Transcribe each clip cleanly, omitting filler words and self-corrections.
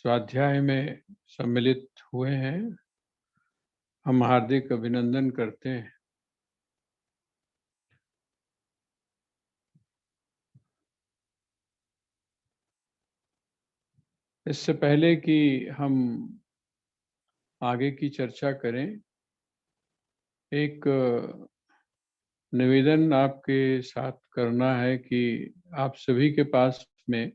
स्वाध्याय में सम्मिलित हुए हैं, हम हार्दिक अभिनंदन करते हैं। इससे पहले कि हम आगे की चर्चा करें, एक निवेदन आपके साथ करना है कि आप सभी के पास में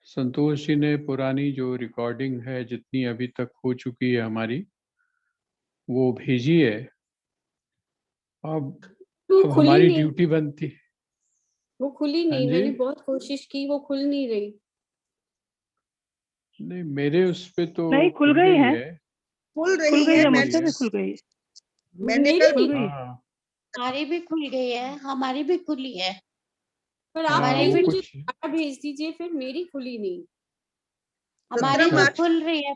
संतोष जी ने पुरानी जो रिकॉर्डिंग है, जितनी अभी तक हो चुकी है हमारी, वो भेजी है। अब खुली हमारी नहीं, ड्यूटी बनती। वो खुली हाँ नहीं। जी? मैंने बहुत कोशिश की, वो खुल नहीं रही। नहीं, मेरे उस पे तो नहीं, खुल गई है। खुल रही है। मुझसे भी खुल गई। मैंने कल खुल गई। हमारी भी खुल गई है, हमारी भी खुली है। पर आप हमारी प्लीज भी मुझे दोबारा भेज दीजिए, फिर मेरी खुली नहीं। हमारी तो खुल रही है,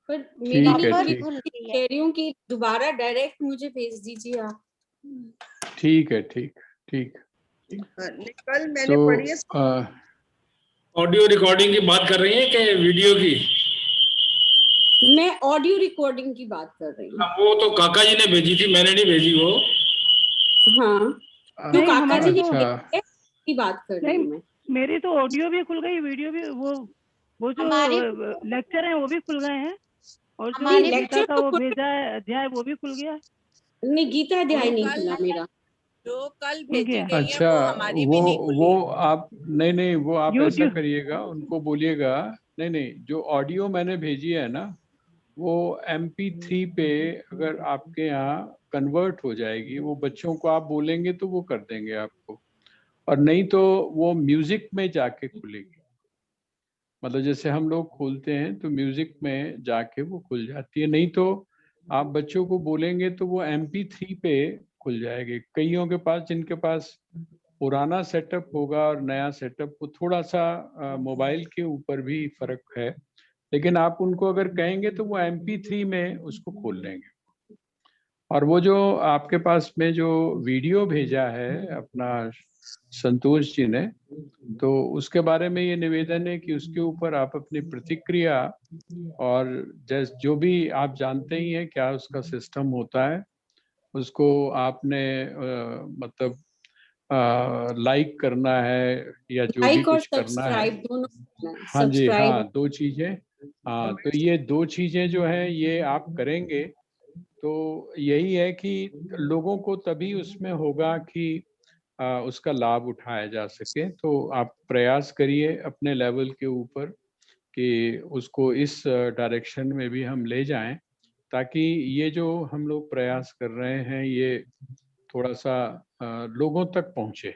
पर मेरी नहीं खुली। खुल रही है। कह रही हूँ कि दोबारा डायरेक्ट मुझे भेज दीजिए आप। ठीक है, ठीक ठीक। कल मैंने पढ़ी है। ऑडियो रिकॉर्डिंग की बात कर रही हैं कि वीडियो की? मैं ऑडियो रिकॉर्डिंग की बात कर रही हूँ। वो तो काका जी ने भेजी थी, मैंने नहीं भेजी वो। हाँ, तो काका जी ने अच्छा। की बात कर रही हूँ मैं। मेरी तो ऑडियो भी खुल गई, वीडियो भी। वो जो लेक्चर है वो भी खुल गए हैं, और जो गीता का वो भेजा है अध्याय वो भी खुल गया। नहीं, गीता अध्याय नहीं खुला मेरा। जो कल भेजी गई है, अच्छा, वो हमारी भी नहीं खुली। वो आप नहीं, वो आप ऐसा करिएगा, उनको बोलिएगा। नहीं, जो ऑडियो मैंने भेजी है ना, वो MP3 पे अगर आपके यहाँ कन्वर्ट हो जाएगी, वो बच्चों को आप बोलेंगे तो वो कर देंगे आपको, और नहीं तो वो म्यूजिक में जाके खुलेगी। मतलब जैसे हम लोग खोलते हैं तो म्यूजिक में जाके वो खुल जाती है, नहीं तो आप बच्चों को बोलेंगे तो वो MP3 पे खुल जाएगी। कईयों के पास, जिनके पास पुराना सेटअप होगा और नया सेटअप, वो थोड़ा सा मोबाइल के ऊपर भी फर्क है, लेकिन आप उनको अगर कहेंगे तो वो MP3 में उसको खोल लेंगे। और वो जो आपके पास में जो वीडियो भेजा है अपना संतोष जी ने, तो उसके बारे में ये निवेदन है कि उसके ऊपर आप अपनी प्रतिक्रिया, और जो भी आप जानते ही हैं क्या उसका सिस्टम होता है, उसको आपने मतलब लाइक करना है या जो भी कुछ करना है। हाँ जी, हाँ, 2 चीजें। हाँ, तो ये 2 चीजें जो है ये आप करेंगे तो यही है कि लोगों को तभी उसमें होगा कि उसका लाभ उठाया जा सके। तो आप प्रयास करिए अपने लेवल के ऊपर कि उसको इस डायरेक्शन में भी हम ले जाएं, ताकि ये जो हम लोग प्रयास कर रहे हैं ये थोड़ा सा लोगों तक पहुंचे।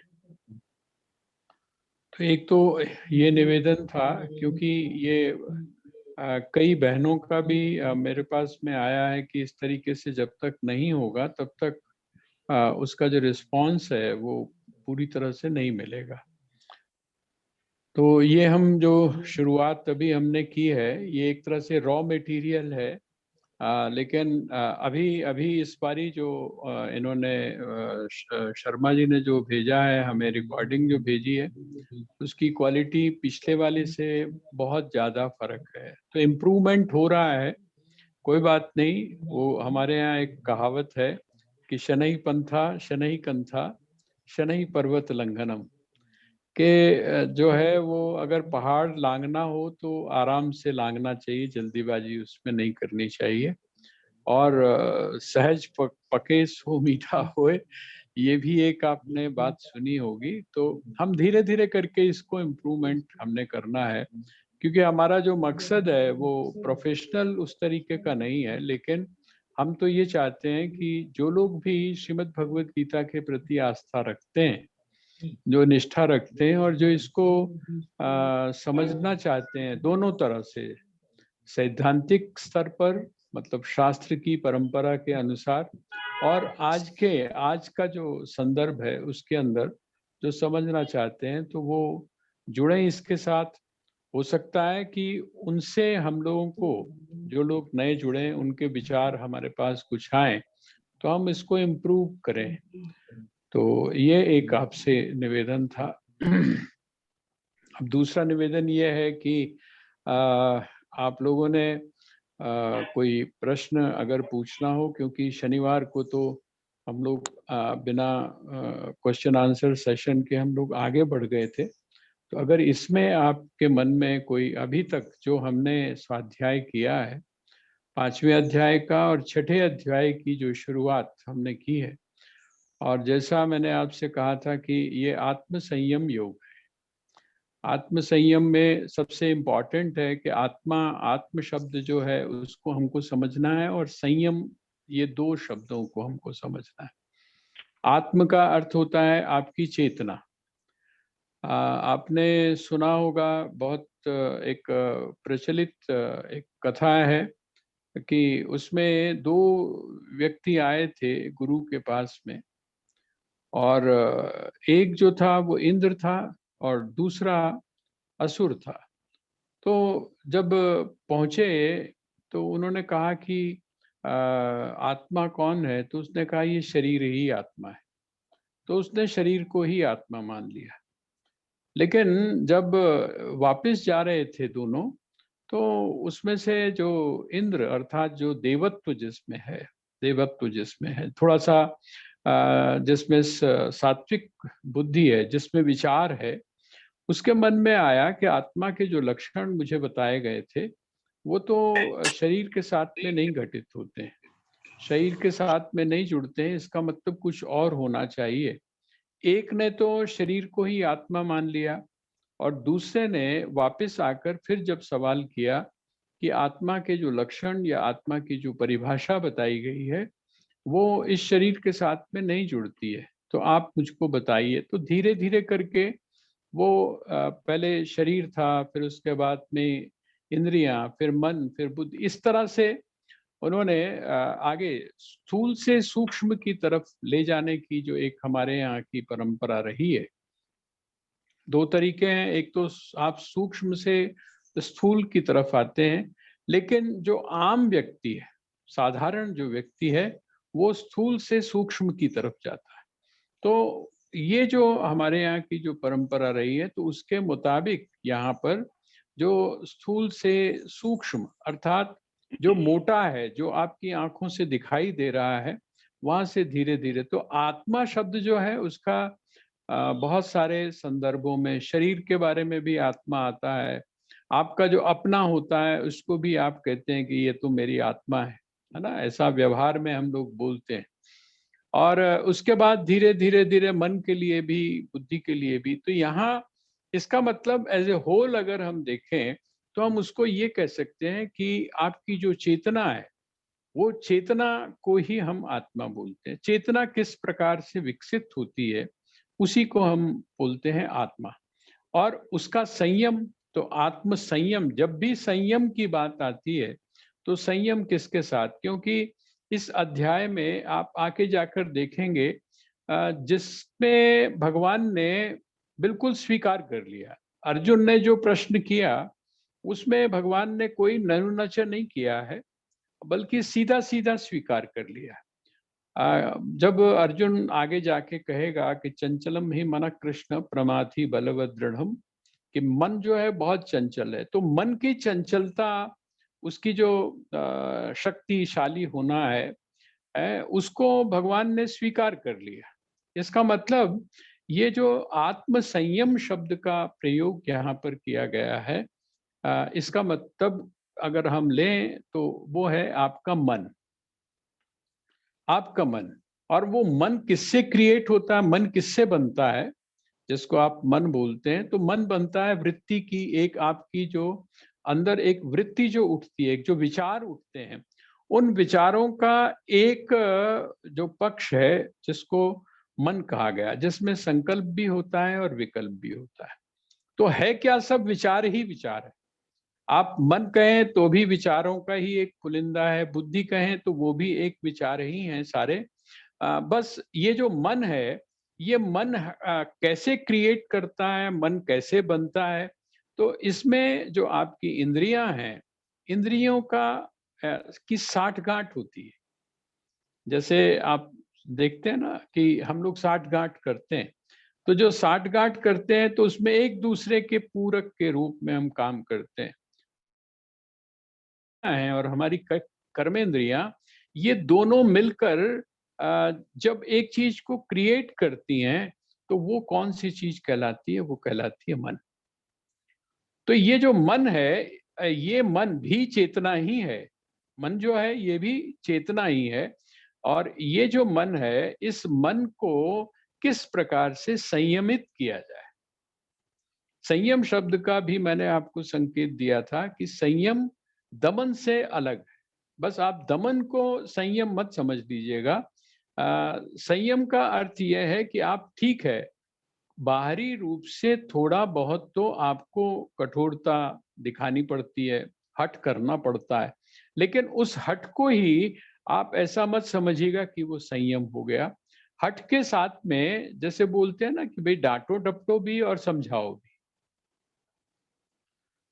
तो एक तो ये निवेदन था, क्योंकि ये कई बहनों का भी मेरे पास में आया है कि इस तरीके से जब तक नहीं होगा तब तक उसका जो रिस्पांस है वो पूरी तरह से नहीं मिलेगा। तो ये हम जो शुरुआत अभी हमने की है, ये एक तरह से रॉ मटेरियल है, लेकिन अभी इस बारी जो इन्होंने शर्मा जी ने जो भेजा है हमें, रिकॉर्डिंग जो भेजी है, उसकी क्वालिटी पिछले वाले से बहुत ज़्यादा फर्क है। तो इम्प्रूवमेंट हो रहा है, कोई बात नहीं। वो हमारे यहाँ एक कहावत है कि शनैः पंथा शनैः कंथा शनैः पर्वत लंघनम, के जो है वो अगर पहाड़ लांघना हो तो आराम से लांघना चाहिए, जल्दीबाजी उसमें नहीं करनी चाहिए। और सहज पके सो मीठा होए, ये भी एक आपने बात सुनी होगी। तो हम धीरे धीरे करके इसको इम्प्रूवमेंट हमने करना है, क्योंकि हमारा जो मकसद है वो प्रोफेशनल उस तरीके का नहीं है, लेकिन हम तो ये चाहते हैं कि जो लोग भी श्रीमद् भगवत गीता के प्रति आस्था रखते हैं, जो निष्ठा रखते हैं और जो इसको समझना चाहते हैं दोनों तरह से, सैद्धांतिक स्तर पर मतलब शास्त्र की परंपरा के अनुसार, और आज का जो संदर्भ है उसके अंदर जो समझना चाहते हैं, तो वो जुड़े इसके साथ। हो सकता है कि उनसे हम लोगों को, जो लोग नए जुड़े हैं, उनके विचार हमारे पास कुछ आए तो हम इसको इम्प्रूव करें। तो ये एक आपसे निवेदन था। अब दूसरा निवेदन ये है कि आप लोगों ने कोई प्रश्न अगर पूछना हो, क्योंकि शनिवार को तो हम लोग बिना क्वेश्चन आंसर सेशन के हम लोग आगे बढ़ गए थे, तो अगर इसमें आपके मन में कोई अभी तक जो हमने स्वाध्याय किया है 5वें अध्याय का और 6ठे अध्याय की जो शुरुआत हमने की है, और जैसा मैंने आपसे कहा था कि ये आत्म संयम योग है। आत्म संयम में सबसे इम्पॉर्टेंट है कि आत्म शब्द जो है उसको हमको समझना है, और संयम, ये दो शब्दों को हमको समझना है। आत्म का अर्थ होता है आपकी चेतना। आपने सुना होगा, बहुत एक प्रचलित एक कथा है कि उसमें दो व्यक्ति आए थे गुरु के पास में, और एक जो था वो इंद्र था और दूसरा असुर था। तो जब पहुंचे तो उन्होंने कहा कि आत्मा कौन है, तो उसने कहा ये शरीर ही आत्मा है। तो उसने शरीर को ही आत्मा मान लिया। लेकिन जब वापस जा रहे थे दोनों, तो उसमें से जो इंद्र अर्थात जो देवत्व जिसमें है थोड़ा सा, जिसमें सात्विक बुद्धि है, जिसमें विचार है, उसके मन में आया कि आत्मा के जो लक्षण मुझे बताए गए थे वो तो शरीर के साथ में नहीं घटित होते हैं, शरीर के साथ में नहीं जुड़ते हैं, इसका मतलब कुछ और होना चाहिए। एक ने तो शरीर को ही आत्मा मान लिया, और दूसरे ने वापस आकर फिर जब सवाल किया कि आत्मा के जो लक्षण या आत्मा की जो परिभाषा बताई गई है वो इस शरीर के साथ में नहीं जुड़ती है, तो आप मुझको बताइए। तो धीरे धीरे करके वो पहले शरीर था, फिर उसके बाद में इंद्रियां, फिर मन, फिर बुद्धि, इस तरह से उन्होंने आगे स्थूल से सूक्ष्म की तरफ ले जाने की जो एक हमारे यहाँ की परंपरा रही है। दो तरीके हैं, एक तो आप सूक्ष्म से स्थूल की तरफ आते हैं, लेकिन जो आम व्यक्ति है, साधारण जो व्यक्ति है, वो स्थूल से सूक्ष्म की तरफ जाता है। तो ये जो हमारे यहाँ की जो परंपरा रही है, तो उसके मुताबिक यहाँ पर जो स्थूल से सूक्ष्म अर्थात जो मोटा है, जो आपकी आंखों से दिखाई दे रहा है, वहां से धीरे धीरे, तो आत्मा शब्द जो है उसका बहुत सारे संदर्भों में शरीर के बारे में भी आत्मा आता है। आपका जो अपना होता है उसको भी आप कहते हैं कि ये तो मेरी आत्मा है ना, ऐसा व्यवहार में हम लोग बोलते हैं। और उसके बाद धीरे धीरे धीरे मन के लिए भी, बुद्धि के लिए भी। तो यहाँ इसका मतलब एज ए होल अगर हम देखें तो हम उसको ये कह सकते हैं कि आपकी जो चेतना है, वो चेतना को ही हम आत्मा बोलते हैं। चेतना किस प्रकार से विकसित होती है उसी को हम बोलते हैं आत्मा। और उसका संयम, तो आत्म संयम, जब भी संयम की बात आती है तो संयम किसके साथ, क्योंकि इस अध्याय में आप आके जाकर देखेंगे जिसमें भगवान ने बिल्कुल स्वीकार कर लिया। अर्जुन ने जो प्रश्न किया उसमें भगवान ने कोई ननुनच नहीं किया है, बल्कि सीधा सीधा स्वीकार कर लिया। जब अर्जुन आगे जाके कहेगा कि चंचलम ही मन कृष्ण प्रमाथि बलवद दृढ़म, कि मन जो है बहुत चंचल है, तो मन की चंचलता, उसकी जो शक्तिशाली होना है उसको भगवान ने स्वीकार कर लिया। इसका मतलब ये जो आत्म संयम शब्द का प्रयोग यहाँ पर किया गया है, इसका मतलब अगर हम लें तो वो है आपका मन। आपका मन, और वो मन किससे क्रिएट होता है, मन किससे बनता है, जिसको आप मन बोलते हैं, तो मन बनता है वृत्ति की, एक आपकी जो अंदर एक वृत्ति जो उठती है, एक जो विचार उठते हैं, उन विचारों का एक जो पक्ष है जिसको मन कहा गया, जिसमें संकल्प भी होता है और विकल्प भी होता है। तो है क्या, सब विचार ही विचार है। आप मन कहें तो भी विचारों का ही एक पुलिंदा है, बुद्धि कहें तो वो भी एक विचार ही हैं सारे। बस ये जो मन है, ये मन कैसे क्रिएट करता है, मन कैसे बनता है, तो इसमें जो आपकी इंद्रियां हैं, इंद्रियों का की साठगांठ होती है। जैसे आप देखते हैं ना कि हम लोग साठगांठ करते हैं, तो जो साठगांठ करते हैं तो उसमें एक दूसरे के पूरक के रूप में हम काम करते हैं, और हमारी कर्मेंद्रियां ये दोनों मिलकर जब एक चीज को क्रिएट करती हैं तो वो कौन सी चीज कहलाती है? वो कहलाती है मन। तो ये जो मन है, ये मन भी चेतना ही है। मन जो है ये भी चेतना ही है। और ये जो मन है, इस मन को किस प्रकार से संयमित किया जाए। संयम शब्द का भी मैंने आपको संकेत दिया था कि संयम दमन से अलग है। बस आप दमन को संयम मत समझ लीजिएगा। संयम का अर्थ यह है कि आप ठीक है, बाहरी रूप से थोड़ा बहुत तो आपको कठोरता दिखानी पड़ती है, हट करना पड़ता है, लेकिन उस हट को ही आप ऐसा मत समझिएगा कि वो संयम हो गया। हट के साथ में जैसे बोलते हैं ना कि भाई डांटो डपटो भी और समझाओ भी।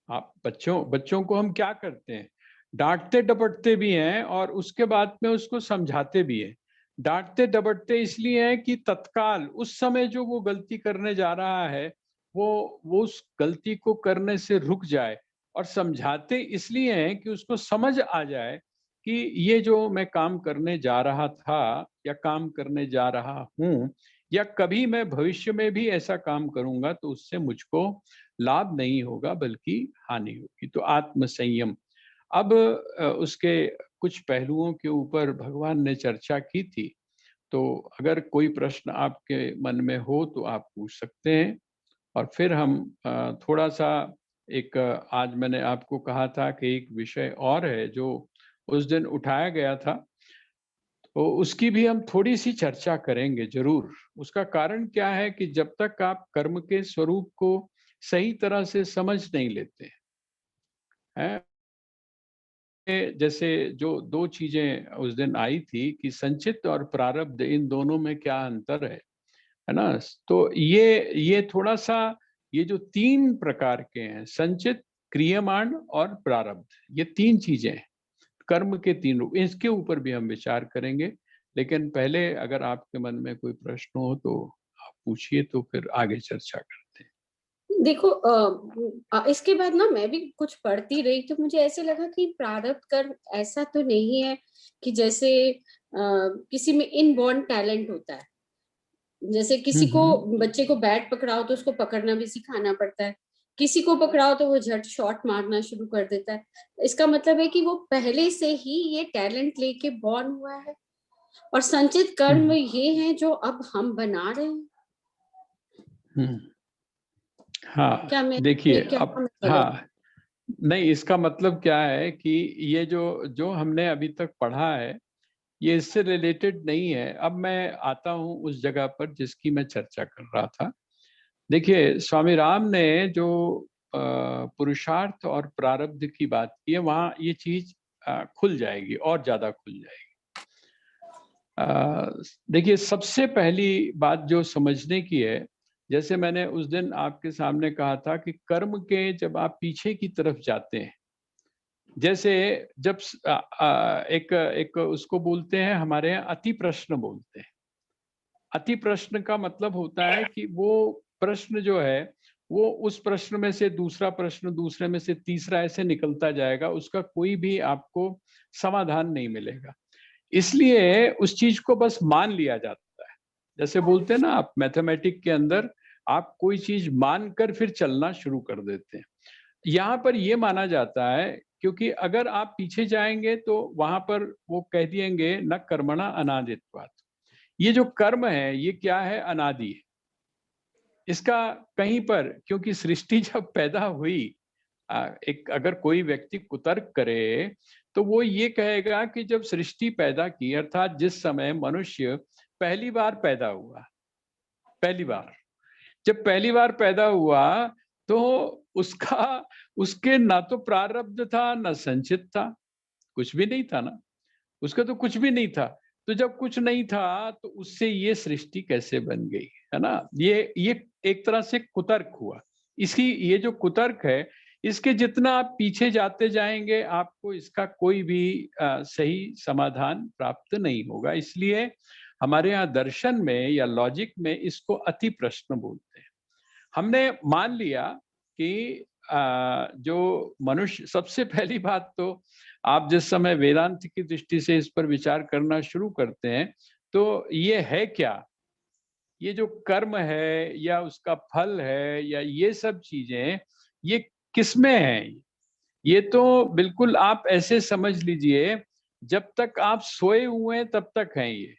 आप बच्चों को हम क्या करते हैं? डांटते डपटते भी हैं और उसके बाद में उसको समझाते भी हैं। डांटते डपटते इसलिए है कि तत्काल उस समय जो वो गलती करने जा रहा है वो उस गलती को करने से रुक जाए, और समझाते इसलिए हैं कि उसको समझ आ जाए कि ये जो मैं काम करने जा रहा था या काम करने जा रहा हूँ या कभी मैं भविष्य में भी ऐसा काम करूंगा तो उससे मुझको लाभ नहीं होगा बल्कि हानि होगी। तो आत्म संयम। अब उसके कुछ पहलुओं के ऊपर भगवान ने चर्चा की थी, तो अगर कोई प्रश्न आपके मन में हो तो आप पूछ सकते हैं, और फिर हम थोड़ा सा आज मैंने आपको कहा था कि एक विषय और है जो उस दिन उठाया गया था, तो उसकी भी हम थोड़ी सी चर्चा करेंगे जरूर। उसका कारण क्या है कि जब तक आप कर्म के स्वरूप को सही तरह से समझ नहीं लेते हैं, जैसे जो दो चीजें उस दिन आई थी कि संचित और प्रारब्ध, इन दोनों में क्या अंतर है ना? तो ये थोड़ा सा, ये जो तीन प्रकार के हैं, संचित, क्रियमाण और प्रारब्ध, ये तीन चीजें हैं, कर्म के तीन रूप, इसके ऊपर भी हम विचार करेंगे। लेकिन पहले अगर आपके मन में कोई प्रश्न हो तो आप पूछिए, तो फिर आगे चर्चा करते हैं। देखो इसके बाद ना मैं भी कुछ पढ़ती रही तो मुझे ऐसे लगा कि प्रारब्ध कर्म ऐसा तो नहीं है कि जैसे किसी में इनबॉर्न टैलेंट होता है। जैसे किसी को, बच्चे को बैट पकड़ाओ तो उसको पकड़ना भी सिखाना पड़ता है, किसी को पकड़ाओ तो वो झट शॉट मारना शुरू कर देता है। इसका मतलब है कि वो पहले से ही ये टैलेंट लेके बॉर्न हुआ है, और संचित कर्म ये है जो अब हम बना रहे हैं। हाँ, देखिए अब, हाँ नहीं, इसका मतलब क्या है कि ये जो हमने अभी तक पढ़ा है ये इससे रिलेटेड नहीं है। अब मैं आता हूँ उस जगह पर जिसकी मैं चर्चा कर रहा था। देखिए, स्वामी राम ने जो पुरुषार्थ और प्रारब्ध की बात की है, वहां ये चीज खुल जाएगी और ज्यादा खुल जाएगी। देखिए, सबसे पहली बात जो समझने की है, जैसे मैंने उस दिन आपके सामने कहा था कि कर्म के जब आप पीछे की तरफ जाते हैं, जैसे जब एक उसको बोलते हैं, हमारे यहाँ अति प्रश्न बोलते हैं। अति प्रश्न का मतलब होता है कि वो प्रश्न जो है वो उस प्रश्न में से दूसरा प्रश्न, दूसरे में से तीसरा, ऐसे निकलता जाएगा, उसका कोई भी आपको समाधान नहीं मिलेगा। इसलिए उस चीज को बस मान लिया जाता है। जैसे बोलते हैं ना, आप मैथमेटिक के अंदर आप कोई चीज मानकर फिर चलना शुरू कर देते हैं। यहाँ पर ये माना जाता है, क्योंकि अगर आप पीछे जाएंगे तो वहां पर वो कह दिएंगे न कर्मणा अनादित्वात्। ये जो कर्म है ये क्या है? अनादि है। इसका कहीं पर, क्योंकि सृष्टि जब पैदा हुई, एक अगर कोई व्यक्ति कुतर्क करे तो वो ये कहेगा कि जब सृष्टि पैदा की, अर्थात जिस समय मनुष्य पहली बार पैदा हुआ, पहली बार जब पहली बार पैदा हुआ तो उसके ना तो प्रारब्ध था ना संचित था, कुछ भी नहीं था ना, उसका तो कुछ भी नहीं था। तो जब कुछ नहीं था तो उससे ये सृष्टि कैसे बन गई, है ना? ये एक तरह से कुतर्क हुआ। ये जो कुतर्क है, इसके जितना आप पीछे जाते जाएंगे आपको इसका कोई भी सही समाधान प्राप्त नहीं होगा। इसलिए हमारे यहाँ दर्शन में या लॉजिक में इसको अति प्रश्न बोलते हैं। हमने मान लिया कि जो मनुष्य, सबसे पहली बात तो आप जिस समय वेदांत की दृष्टि से इस पर विचार करना शुरू करते हैं तो ये है क्या, ये जो कर्म है या उसका फल है या ये सब चीजें ये किसमें है? ये तो बिल्कुल आप ऐसे समझ लीजिए जब तक आप सोए हुए हैं तब तक हैं। ये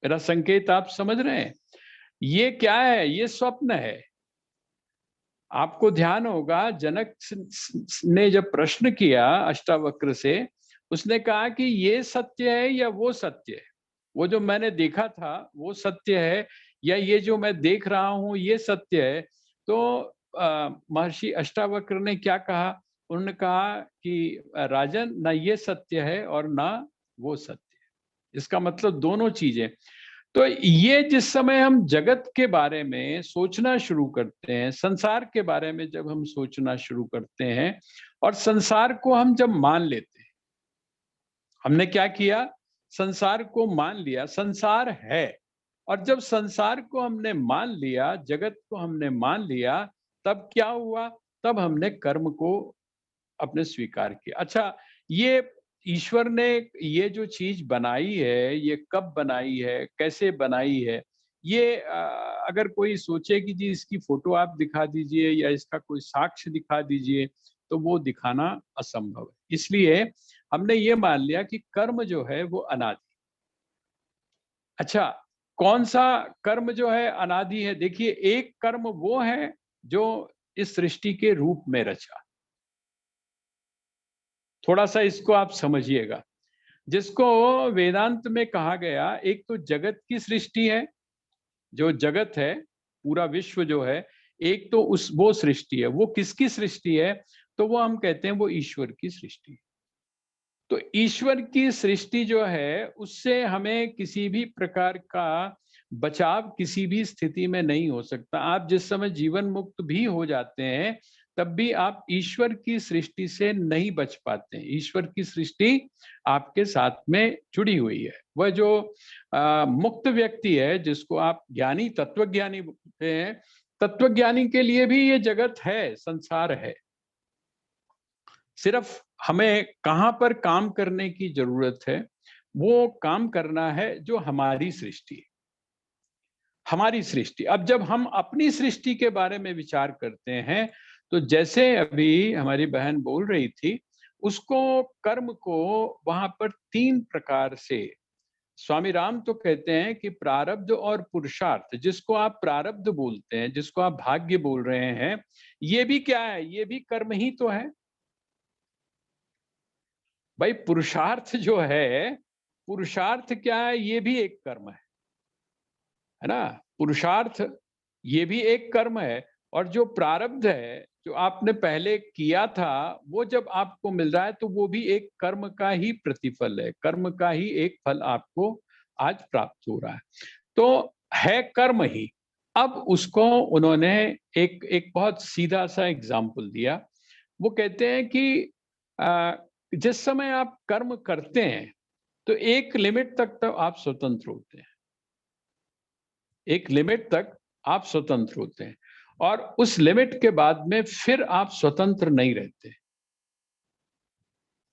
मेरा संकेत आप समझ रहे हैं? ये क्या है? ये स्वप्न है। आपको ध्यान होगा जनक ने जब प्रश्न किया अष्टावक्र से, उसने कहा कि ये सत्य है या वो सत्य है, वो जो मैंने देखा था वो सत्य है या ये जो मैं देख रहा हूं ये सत्य है? तो महर्षि अष्टावक्र ने क्या कहा? उन्होंने कहा कि राजन, ना ये सत्य है और ना वो सत्य है। इसका मतलब दोनों चीजें। तो ये जिस समय हम जगत के बारे में सोचना शुरू करते हैं, संसार के बारे में जब हम सोचना शुरू करते हैं और संसार को हम जब मान लेते हैं, हमने क्या किया? संसार को मान लिया, संसार है। और जब संसार को हमने मान लिया, जगत को हमने मान लिया, तब क्या हुआ? तब हमने कर्म को अपने स्वीकार किया। अच्छा, ये ईश्वर ने ये जो चीज बनाई है, ये कब बनाई है, कैसे बनाई है, ये अगर कोई सोचे कि जी इसकी फोटो आप दिखा दीजिए या इसका कोई साक्ष्य दिखा दीजिए, तो वो दिखाना असंभव है। इसलिए हमने ये मान लिया कि कर्म जो है वो अनादि। अच्छा, कौन सा कर्म जो है अनादि है? देखिए, एक कर्म वो है जो इस सृष्टि के रूप में रचा। थोड़ा सा इसको आप समझिएगा, जिसको वेदांत में कहा गया, एक तो जगत की सृष्टि है, जो जगत है, पूरा विश्व जो है, एक तो वो सृष्टि है। वो किसकी सृष्टि है? तो वो हम कहते हैं वो ईश्वर की सृष्टि। तो ईश्वर की सृष्टि जो है उससे हमें किसी भी प्रकार का बचाव किसी भी स्थिति में नहीं हो सकता। आप जिस समय जीवन मुक्त भी हो जाते हैं तब भी आप ईश्वर की सृष्टि से नहीं बच पाते हैं। ईश्वर की सृष्टि आपके साथ में जुड़ी हुई है। वह जो मुक्त व्यक्ति है, जिसको आप ज्ञानी, तत्वज्ञानी बोलते हैं, तत्वज्ञानी के लिए भी ये जगत है, संसार है। सिर्फ हमें कहां पर काम करने की जरूरत है? वो काम करना है जो हमारी सृष्टि है, हमारी सृष्टि। अब जब हम अपनी सृष्टि के बारे में विचार करते हैं तो जैसे अभी हमारी बहन बोल रही थी, उसको कर्म को वहां पर 3 प्रकार से स्वामी राम तो कहते हैं कि प्रारब्ध और पुरुषार्थ, जिसको आप प्रारब्ध बोलते हैं, जिसको आप भाग्य बोल रहे हैं, ये भी क्या है? ये भी कर्म ही तो है भाई। पुरुषार्थ जो है, पुरुषार्थ क्या है? ये भी एक कर्म है ना? पुरुषार्थ ये भी एक कर्म है। और जो प्रारब्ध है, जो आपने पहले किया था, वो जब आपको मिल रहा है तो वो भी एक कर्म का ही प्रतिफल है, कर्म का ही एक फल आपको आज प्राप्त हो रहा है। तो है कर्म ही। अब उसको उन्होंने एक बहुत सीधा सा एग्जाम्पल दिया। वो कहते हैं कि जिस समय आप कर्म करते हैं तो एक लिमिट तक तो आप स्वतंत्र होते हैं, एक लिमिट तक आप स्वतंत्र होते हैं, और उस लिमिट के बाद में फिर आप स्वतंत्र नहीं रहते।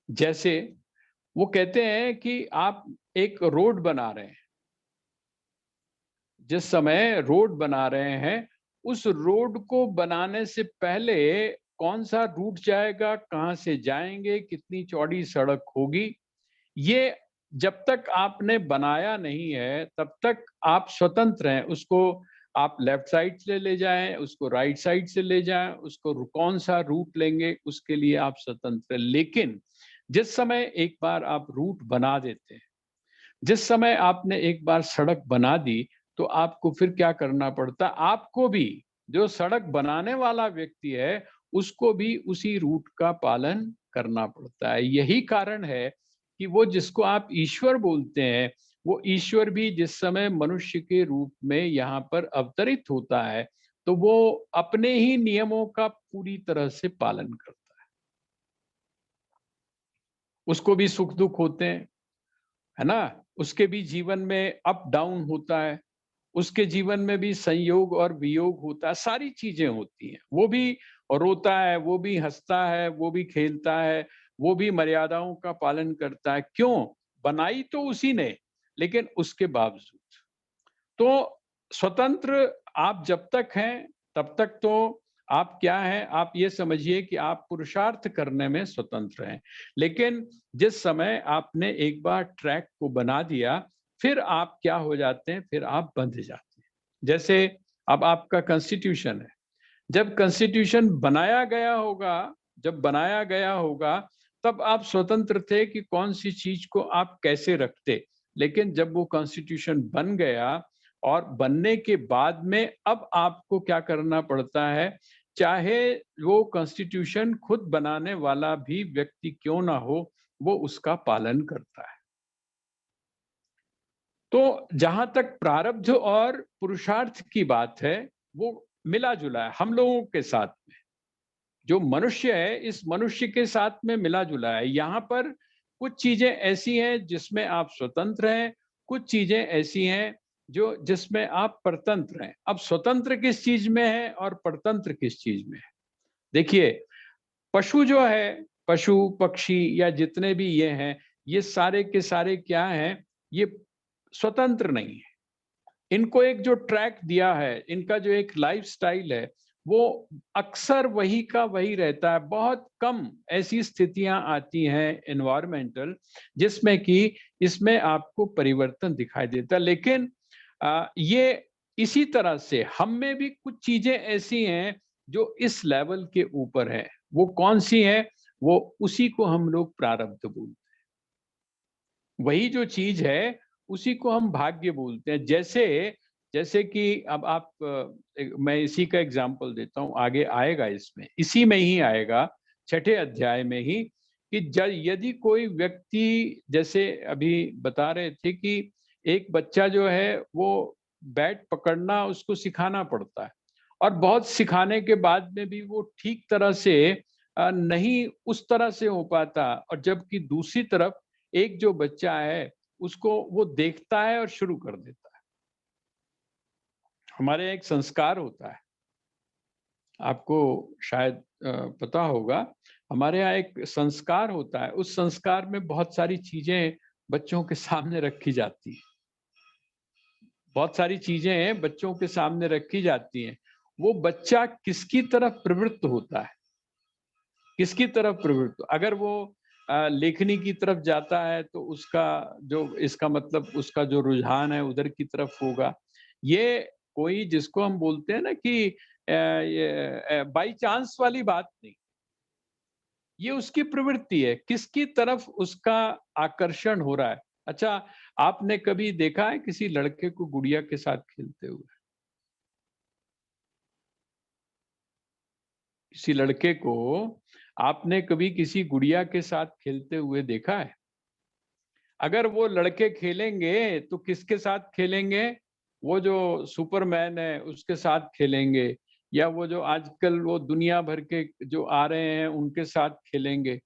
जैसे वो कहते हैं कि आप एक रोड बना रहे हैं, जिस समय रोड बना रहे हैं, उस रोड को बनाने से पहले कौन सा रूट जाएगा, कहां से जाएंगे, कितनी चौड़ी सड़क होगी, ये जब तक आपने बनाया नहीं है तब तक आप स्वतंत्र हैं। उसको आप लेफ्ट साइड से ले जाएं, उसको राइट साइड से ले जाएं, उसको कौन सा रूट लेंगे, उसके लिए आप स्वतंत्र हैं। लेकिन जिस समय एक बार आप रूट बना देते हैं, जिस समय आपने एक बार सड़क बना दी, तो आपको फिर क्या करना पड़ता? आपको भी, जो सड़क बनाने वाला व्यक्ति है, उसको भी उसी रूट का पालन करना पड़ता है। यही कारण है कि वो जिसको आप ईश्वर बोलते हैं, वो ईश्वर भी जिस समय मनुष्य के रूप में यहाँ पर अवतरित होता है, तो वो अपने ही नियमों का पूरी तरह से पालन करता है। उसको भी सुख दुख होते हैं, है ना, उसके भी जीवन में अप डाउन होता है, उसके जीवन में भी संयोग और वियोग होता है, सारी चीजें होती हैं। वो भी रोता है, वो भी हंसता है, वो भी खेलता है, वो भी मर्यादाओं का पालन करता है। क्यों? बनाई तो उसी ने, लेकिन उसके बावजूद तो स्वतंत्र आप जब तक हैं तब तक तो आप क्या हैं, आप ये समझिए कि आप पुरुषार्थ करने में स्वतंत्र हैं। लेकिन जिस समय आपने एक बार ट्रैक को बना दिया, फिर आप क्या हो जाते हैं, फिर आप बंध जाते हैं। जैसे अब आपका कॉन्स्टिट्यूशन है, जब कॉन्स्टिट्यूशन बनाया गया होगा, जब बनाया गया होगा तब आप स्वतंत्र थे कि कौन सी चीज को आप कैसे रखते। लेकिन जब वो कॉन्स्टिट्यूशन बन गया और बनने के बाद में अब आपको क्या करना पड़ता है, चाहे वो कॉन्स्टिट्यूशन खुद बनाने वाला भी व्यक्ति क्यों ना हो, वो उसका पालन करता है। तो जहां तक प्रारब्ध और पुरुषार्थ की बात है, वो मिला जुला है हम लोगों के साथ में। जो मनुष्य है, इस मनुष्य के साथ में मिला जुला है। यहाँ पर कुछ चीजें ऐसी हैं जिसमें आप स्वतंत्र हैं, कुछ चीजें ऐसी हैं जो जिसमें आप परतंत्र हैं। अब स्वतंत्र किस चीज में है और परतंत्र किस चीज में है? देखिए, पशु जो है, पशु पक्षी या जितने भी ये हैं, ये सारे के सारे क्या हैं, ये स्वतंत्र नहीं है। इनको एक जो ट्रैक दिया है, इनका जो एक लाइफस्टाइल है, वो अक्सर वही का वही रहता है। बहुत कम ऐसी स्थितियां आती हैं एनवायरमेंटल जिसमें कि इसमें आपको परिवर्तन दिखाई देता है। लेकिन ये इसी तरह से हम में भी कुछ चीजें ऐसी हैं जो इस लेवल के ऊपर है। वो कौन सी है? वो उसी को हम लोग प्रारब्ध बोलते हैं। वही जो चीज है उसी को हम भाग्य बोलते हैं। जैसे जैसे कि अब आप मैं इसी का एग्जाम्पल देता हूं, आगे आएगा, इसमें इसी में ही आएगा, 6ठे अध्याय में ही, कि यदि कोई व्यक्ति, जैसे अभी बता रहे थे कि एक बच्चा जो है वो बैट पकड़ना उसको सिखाना पड़ता है, और बहुत सिखाने के बाद में भी वो ठीक तरह से नहीं उस तरह से हो पाता। और जबकि दूसरी तरफ एक जो बच्चा है उसको वो देखता है और शुरू कर देता है। हमारे यहाँ एक संस्कार होता है, आपको शायद पता होगा, हमारे यहाँ एक संस्कार होता है। उस संस्कार में बहुत सारी चीजें बच्चों के सामने रखी जाती हैं, बहुत सारी चीजें बच्चों के सामने रखी जाती हैं। वो बच्चा किसकी तरफ प्रवृत्त होता है, किसकी तरफ प्रवृत्त? अगर वो लेखनी की तरफ जाता है तो उसका जो, इसका मतलब उसका जो रुझान है उधर की तरफ होगा। ये कोई जिसको हम बोलते हैं ना कि बाई चांस वाली बात नहीं, ये उसकी प्रवृत्ति है, किसकी तरफ उसका आकर्षण हो रहा है। अच्छा, आपने कभी देखा है किसी लड़के को गुड़िया के साथ खेलते हुए? किसी लड़के को आपने कभी किसी गुड़िया के साथ खेलते हुए देखा है? अगर वो लड़के खेलेंगे तो किसके साथ खेलेंगे? वो जो सुपरमैन है उसके साथ खेलेंगे, या वो जो आजकल वो दुनिया भर के जो आ रहे हैं उनके साथ खेलेंगे।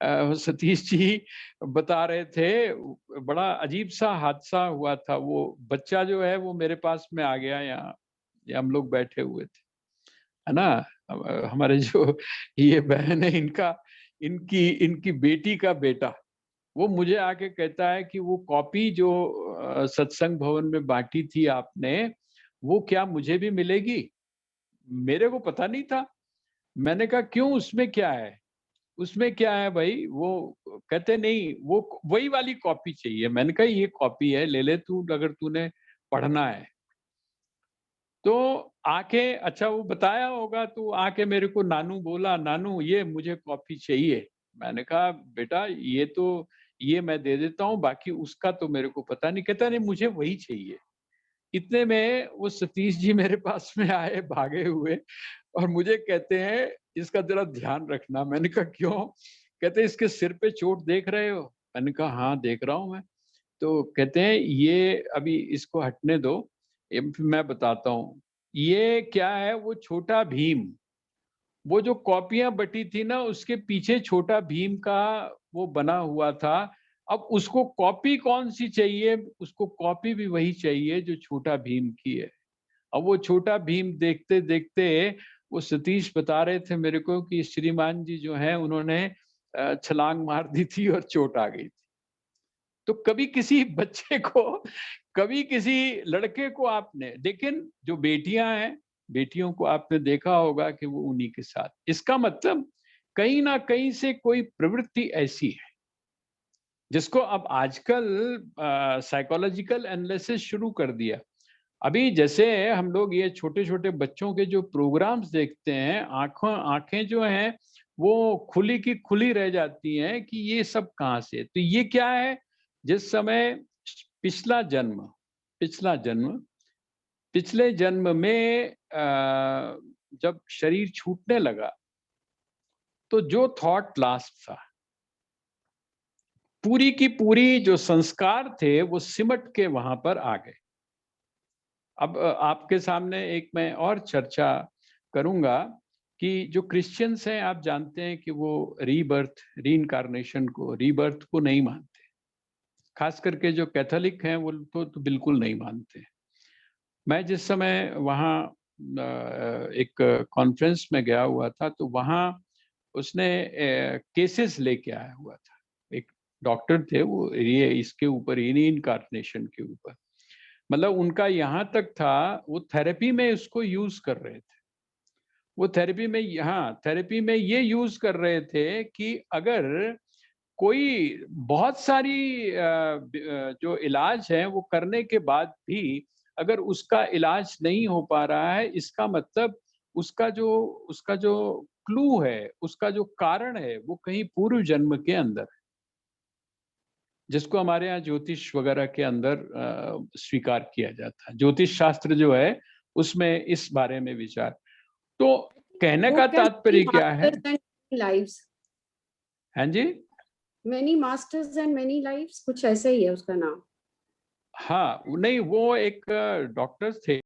सतीश जी बता रहे थे, बड़ा अजीब सा हादसा हुआ था। वो बच्चा जो है वो मेरे पास में आ गया, यहाँ हम लोग बैठे हुए थे, है ना। हमारे जो ये बहन है, इनका इनकी इनकी बेटी का बेटा, वो मुझे आके कहता है कि वो कॉपी जो सत्संग भवन में बांटी थी आपने, वो क्या मुझे भी मिलेगी? मेरे को पता नहीं था। मैंने कहा क्यों, उसमें क्या है? उसमें क्या है भाई? वो कहते नहीं, वो वही वाली कॉपी चाहिए। मैंने कहा ये कॉपी है, ले ले तू, अगर तूने पढ़ना है तो। आके, अच्छा वो बताया होगा, तो आके मेरे को नानू बोला, नानू ये मुझे कॉपी चाहिए। मैंने कहा बेटा ये तो, ये मैं दे देता हूँ, बाकी उसका तो मेरे को पता नहीं। कहता नहीं मुझे वही चाहिए। इतने में वो सतीश जी मेरे पास में आए भागे हुए, और मुझे कहते हैं इसका जरा ध्यान रखना। मैंने कहा क्यों? कहते इसके सिर पे चोट देख रहे हो? मैंने कहा हाँ देख रहा हूँ मैं। तो कहते हैं ये अभी इसको हटने दो, ये मैं बताता हूँ। ये क्या है, वो छोटा भीम, वो जो कॉपियां बटी थी ना उसके पीछे छोटा भीम का वो बना हुआ था। अब उसको कॉपी कौन सी चाहिए? उसको कॉपी भी वही चाहिए जो छोटा भीम की है। अब वो छोटा भीम देखते देखते, वो सतीश बता रहे थे मेरे को कि श्रीमान जी जो है उन्होंने छलांग मार दी थी और चोट आ गई थी। तो कभी किसी बच्चे को, कभी किसी लड़के को आपने, लेकिन जो बेटियां हैं, बेटियों को आपने देखा होगा कि वो उन्हीं के साथ। इसका मतलब कहीं ना कहीं से कोई प्रवृत्ति ऐसी है जिसको अब आजकल साइकोलॉजिकल एनालिसिस शुरू कर दिया। अभी जैसे हम लोग ये छोटे छोटे बच्चों के जो प्रोग्राम्स देखते हैं, आंखें जो हैं वो खुली की खुली रह जाती हैं कि ये सब कहाँ से। तो ये क्या है? जिस समय पिछले जन्म में जब शरीर छूटने लगा तो जो थॉट लास्ट था, पूरी की पूरी जो संस्कार थे वो सिमट के वहां पर आ गए। अब आपके सामने एक मैं और चर्चा करूंगा कि जो क्रिश्चियंस हैं, आप जानते हैं कि वो रीबर्थ, रीइंकार्नेशन को, रीबर्थ को नहीं मानते। खास करके जो कैथोलिक हैं वो तो बिल्कुल नहीं मानते। मैं जिस समय वहाँ एक कॉन्फ्रेंस में गया हुआ था तो वहाँ उसने केसेस लेके आया हुआ था। एक डॉक्टर थे वो, ये इसके ऊपर, रीइंकार्नेशन के ऊपर, मतलब उनका यहाँ तक था वो थेरेपी में उसको यूज कर रहे थे। वो थेरेपी में ये यूज कर रहे थे कि अगर कोई बहुत सारी जो इलाज है वो करने के बाद भी अगर उसका इलाज नहीं हो पा रहा है, इसका मतलब उसका जो क्लू है, उसका जो कारण है वो कहीं पूर्व जन्म के अंदर है, जिसको हमारे यहाँ ज्योतिष वगैरह के अंदर स्वीकार किया जाता है। ज्योतिष शास्त्र जो है उसमें इस बारे में विचार। तो कहने का तात्पर्य क्या है? हाँ जी, Many masters and many lives, कुछ ऐसा ही है उसका नाम। हाँ, नहीं वो एक डॉक्टर थे